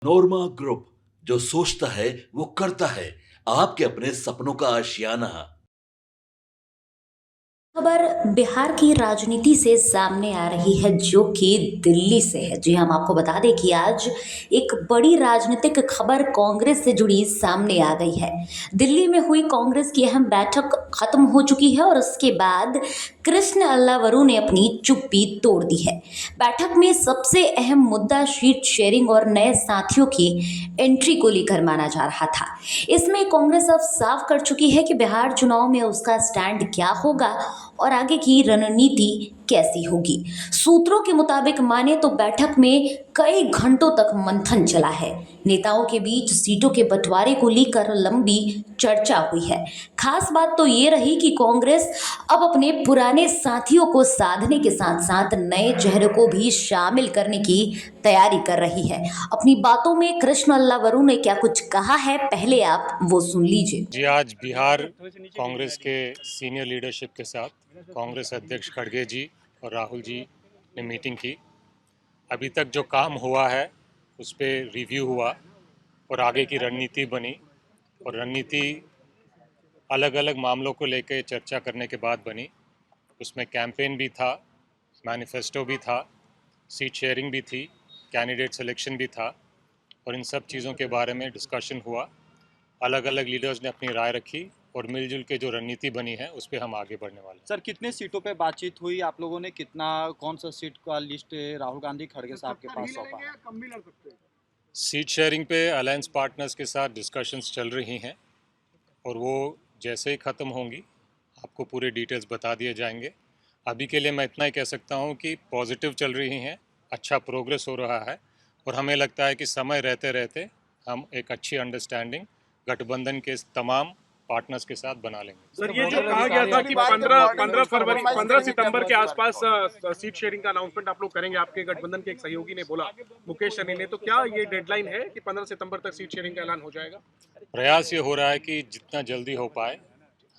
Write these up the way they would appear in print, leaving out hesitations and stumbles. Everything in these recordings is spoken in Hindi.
नोरमा ग्रुप, जो सोचता है वो करता है। आपके अपने सपनों का आशियाना। खबर बिहार की राजनीति से सामने आ रही है जो कि दिल्ली से है। जी हम आपको बता दें कि आज एक बड़ी राजनीतिक खबर कांग्रेस से जुड़ी सामने आ गई है। दिल्ली में हुई कांग्रेस की अहम बैठक खत्म हो चुकी है और उसके बाद कृष्ण अल्लावरू ने अपनी चुप्पी तोड़ दी है। बैठक में सबसे अहम मुद्दा सीट शेयरिंग और नए साथियों की एंट्री को लेकर माना जा रहा था। इसमें कांग्रेस अब साफ कर चुकी है कि बिहार चुनाव में उसका स्टैंड क्या होगा और आगे की रणनीति कैसी होगी। सूत्रों के मुताबिक माने तो बैठक में कई घंटों तक मंथन चला है। नेताओं के बीच सीटों के बंटवारे को लेकर लंबी चर्चा हुई है। खास बात तो ये रही कि कांग्रेस अब अपने पुराने साथियों को साधने के साथ साथ नए चेहरों को भी शामिल करने की तैयारी कर रही है। अपनी बातों में कृष्ण अल्लावरू ने क्या कुछ कहा है, पहले आप वो सुन लीजिए। जी, आज बिहार कांग्रेस के सीनियर लीडरशिप के साथ कांग्रेस अध्यक्ष खड़गे जी और राहुल जी ने मीटिंग की। अभी तक जो काम हुआ है उस पर रिव्यू हुआ और आगे की रणनीति बनी, और रणनीति अलग अलग मामलों को लेकर चर्चा करने के बाद बनी। उसमें कैंपेन भी था, मैनिफेस्टो भी था, सीट शेयरिंग भी थी, कैंडिडेट सिलेक्शन भी था, और इन सब चीज़ों के बारे में डिस्कशन हुआ। अलग अलग लीडर्स ने अपनी राय रखी और मिलजुल के जो रणनीति बनी है उस पर हम आगे बढ़ने वाले हैं। सर, कितने सीटों पे बातचीत हुई? आप लोगों ने कितना, कौन सा सीट का लिस्ट राहुल गांधी खड़गे साहब के पास सौंपा? सीट शेयरिंग पे अलायंस पार्टनर्स के साथ डिस्कशंस चल रही हैं और वो जैसे ही ख़त्म होंगी आपको पूरे डिटेल्स बता दिए जाएंगे। अभी के लिए मैं इतना ही कह सकता हूँ कि पॉजिटिव चल रही हैं, अच्छा प्रोग्रेस हो रहा है, और हमें लगता है कि समय रहते रहते हम एक अच्छी अंडरस्टैंडिंग गठबंधन के तमाम पार्टनर्स के साथ बना लेंगे। सर, ये जो कहा गया था कि 15 सितंबर के आसपास सीट शेयरिंग का अनाउंसमेंट आप लोग करेंगे, आपके गठबंधन के एक सहयोगी ने बोला, मुकेश सहनी ने, तो क्या ये डेडलाइन है कि 15 सितंबर तक सीट शेयरिंग का ऐलान हो जाएगा? प्रयास ये हो रहा है कि जितना जल्दी हो पाए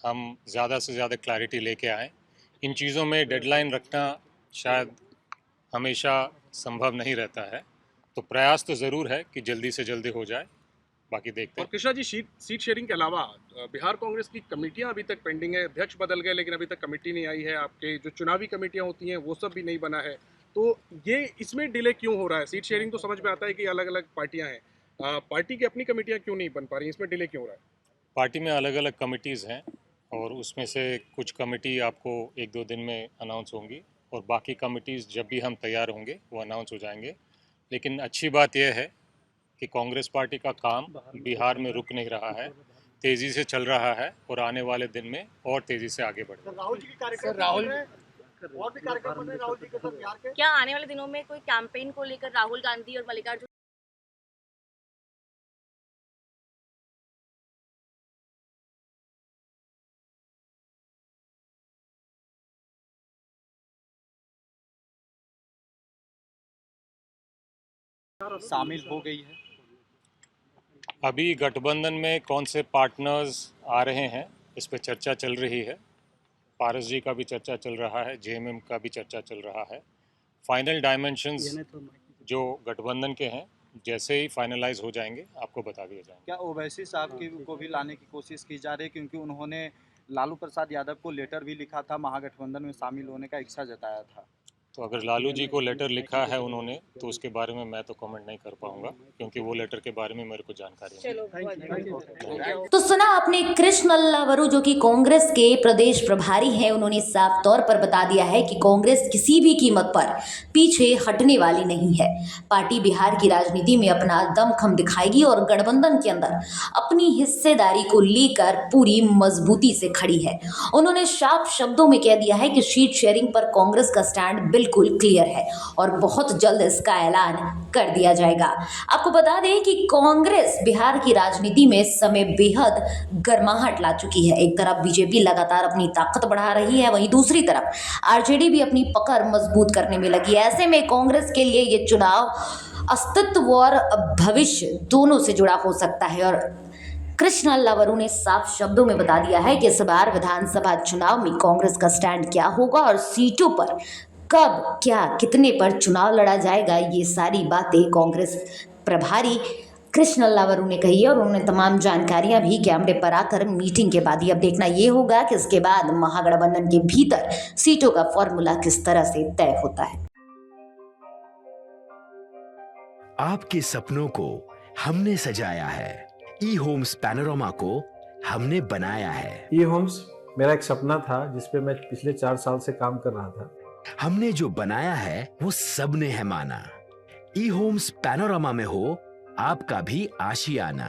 हम ज़्यादा से ज़्यादा क्लैरिटी लेके आएँ। इन चीज़ों में डेडलाइन रखना शायद हमेशा संभव नहीं रहता है, तो प्रयास तो ज़रूर है कि जल्दी से जल्दी हो जाए, बाकी देखते और हैं। कृष्णा जी, सीट शेयरिंग के अलावा बिहार कांग्रेस की कमेटियां अभी तक पेंडिंग है। अध्यक्ष बदल गए लेकिन अभी तक कमेटी नहीं आई है। आपके जो चुनावी कमेटियां होती हैं वो सब भी नहीं बना है, तो ये इसमें डिले क्यों हो रहा है? सीट शेयरिंग तो समझ में आता है कि अलग अलग पार्टियां हैं, पार्टी की अपनी कमेटियां क्यों नहीं बन पा रही, इसमें डिले क्यों हो रहा है? पार्टी में अलग अलग कमिटीज़ हैं और उसमें से कुछ कमेटी आपको एक दो दिन में अनाउंस होंगी, और बाकी कमिटीज़ जब भी हम तैयार होंगे वो अनाउंस हो जाएंगे। लेकिन अच्छी बात यह है कि कांग्रेस पार्टी का काम बिहार में रुक नहीं रहा है, तेज़ी से चल रहा है और आने वाले दिन में और तेज़ी से आगे बढ़ेगा। राहुल जी के कार्यक्रम और भी कार्यक्रम बन रहे हैं राहुल जी के साथ बिहार के। क्या आने वाले दिनों में कोई कैंपेन को लेकर राहुल गांधी और मल्लिकार्जुन शामिल हो गई है? अभी गठबंधन में कौन से पार्टनर्स आ रहे हैं इस पर चर्चा चल रही है। पारस जी का भी चर्चा चल रहा है, जेएमएम का भी चर्चा चल रहा है। फाइनल डायमेंशंस जो गठबंधन के हैं जैसे ही फाइनलाइज हो जाएंगे आपको बता दिए जाएंगे। क्या ओवैसी साहब को भी लाने की कोशिश की जा रही है, क्योंकि उन्होंने लालू प्रसाद यादव को लेटर भी लिखा था, महागठबंधन में शामिल होने का इच्छा जताया था? तो अगर लालू जी को लेटर लिखा है उन्होंने, तो उसके बारे में मैं तो कमेंट नहीं कर पाऊंगा, क्योंकि वो लेटर के बारे में मेरे को जानकारी नहीं। तो सुना आपने कृष्ण अल्लावरू जो कि कांग्रेस के प्रदेश प्रभारी हैं, उन्होंने साफ तौर पर बता दिया है कि कांग्रेस किसी भी कीमत पर पीछे हटने वाली नहीं है। पार्टी बिहार की राजनीति में अपना दमखम दिखाएगी और गठबंधन के अंदर अपनी हिस्सेदारी को लेकर पूरी मजबूती से खड़ी है। उन्होंने साफ शब्दों में कह दिया है कि सीट शेयरिंग पर कांग्रेस का स्टैंड बिल्कुल क्लियर है और बहुत जल्द इसका ऐलान कर दिया जाएगा। आपको बता दें कि कांग्रेस बिहार की राजनीति में समय बेहद गर्माहट ला चुकी है। एक तरफ बीजेपी लगातार अपनी ताकत बढ़ा रही है, वहीं दूसरी तरफ आरजेडी भी अपनी पकड़ मजबूत करने में लगी है। ऐसे में कांग्रेस के लिए ये चुनाव अस्तित्व और भविष्य दोनों से जुड़ा हो सकता है और कृष्ण अल्लावरू ने साफ शब्दों में बता दिया है कि इस बार विधानसभा चुनाव में कांग्रेस का स्टैंड क्या होगा और सीटों पर कब क्या कितने पर चुनाव लड़ा जाएगा, ये सारी बातें कांग्रेस प्रभारी कृष्ण अल्लावरू ने कही है और उन्होंने तमाम जानकारियां भी कैमरे पर आकर मीटिंग के बाद ही अब देखना ये होगा कि इसके बाद महागठबंधन के भीतर सीटों का फॉर्मूला किस तरह से तय होता है। आपके सपनों को हमने सजाया है, ई होम्स पैनोरमा को हमने बनाया है। ई होम्स मेरा एक सपना था जिस पे मैं पिछले 4 साल से काम कर रहा था। हमने जो बनाया है वो सबने है माना। ई होम्स पैनोरमा में हो आपका भी आशियाना।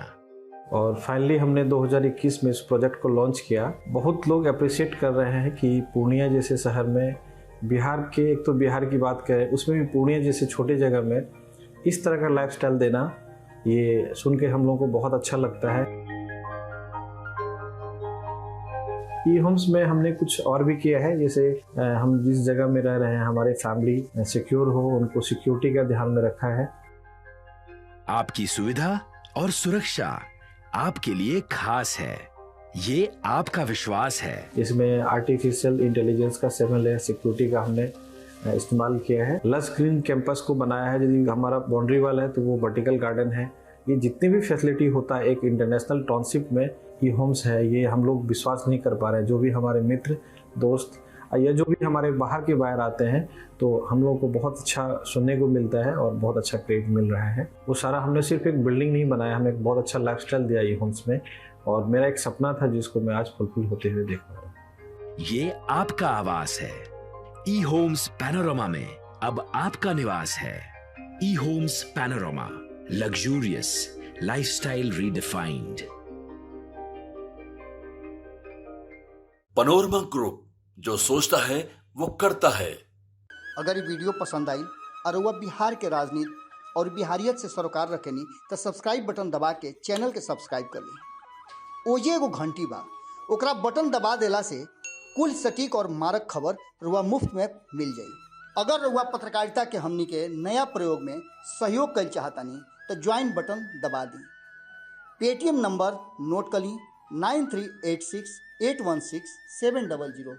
और फाइनली हमने 2021 में इस प्रोजेक्ट को लॉन्च किया। बहुत लोग अप्रिशिएट कर रहे हैं कि पूर्णिया जैसे शहर में बिहार के, एक तो बिहार की बात करें उसमें भी पूर्णिया जैसे छोटे जगह में इस तरह का लाइफस्टाइल देना, ये सुन के हम लोगों को बहुत अच्छा लगता है। ई होम्स में हमने कुछ और भी किया है, जैसे हम जिस जगह में रह रहे हैं हमारे फैमिली सिक्योर हो, उनको सिक्योरिटी का ध्यान में रखा है। आपकी सुविधा और सुरक्षा आपके लिए खास है, ये आपका विश्वास है। इसमें आर्टिफिशियल इंटेलिजेंस का 7 लेयर सिक्योरिटी का हमने इस्तेमाल किया है। लस ग्रीन कैंपस को बनाया है। यदि हमारा बाउंड्री वाल है तो वो वर्टिकल गार्डन है। ये जितनी भी फैसिलिटी होता है एक इंटरनेशनल टाउनशिप में ई होम्स है, ये हम लोग विश्वास नहीं कर पा रहे हैं। जो भी हमारे मित्र दोस्त या जो भी हमारे बाहर के बाहर आते हैं तो हम लोगों को बहुत अच्छा सुनने को मिलता है और बहुत अच्छा क्रेडिट मिल रहा है। वो सारा हमने सिर्फ एक बिल्डिंग नहीं बनाया, हमें एक बहुत अच्छा लाइफस्टाइल दिया ई होम्स में, और मेरा एक सपना था जिसको मैं आज फुलफिल होते हुए देख रहा हूँ। ये आपका आवास है। ई होम्स पैनोरमा में अब आपका निवास है। E homes Panorama, luxurious lifestyle redefined. Panorama group, जो सोचता है वो करता है। अगर ये वीडियो पसंद आई और वह बिहार के राजनीति और बिहारियत से सरोकार रखेनी तो सब्सक्राइब बटन दबा के चैनल के सब्सक्राइब कर ली। ओजे एगो घंटी बा, ओकरा बटन दबा देला से कुल सटीक और मारक खबर रुआ मुफ्त में मिल जाई। अगर रुआ पत्रकारिता के हमनी के नया प्रयोग में सहयोग कर चाहतानी तो ज्वाइन बटन दबा दी। पेटीएम नंबर नोट कर ली 9386 816 700।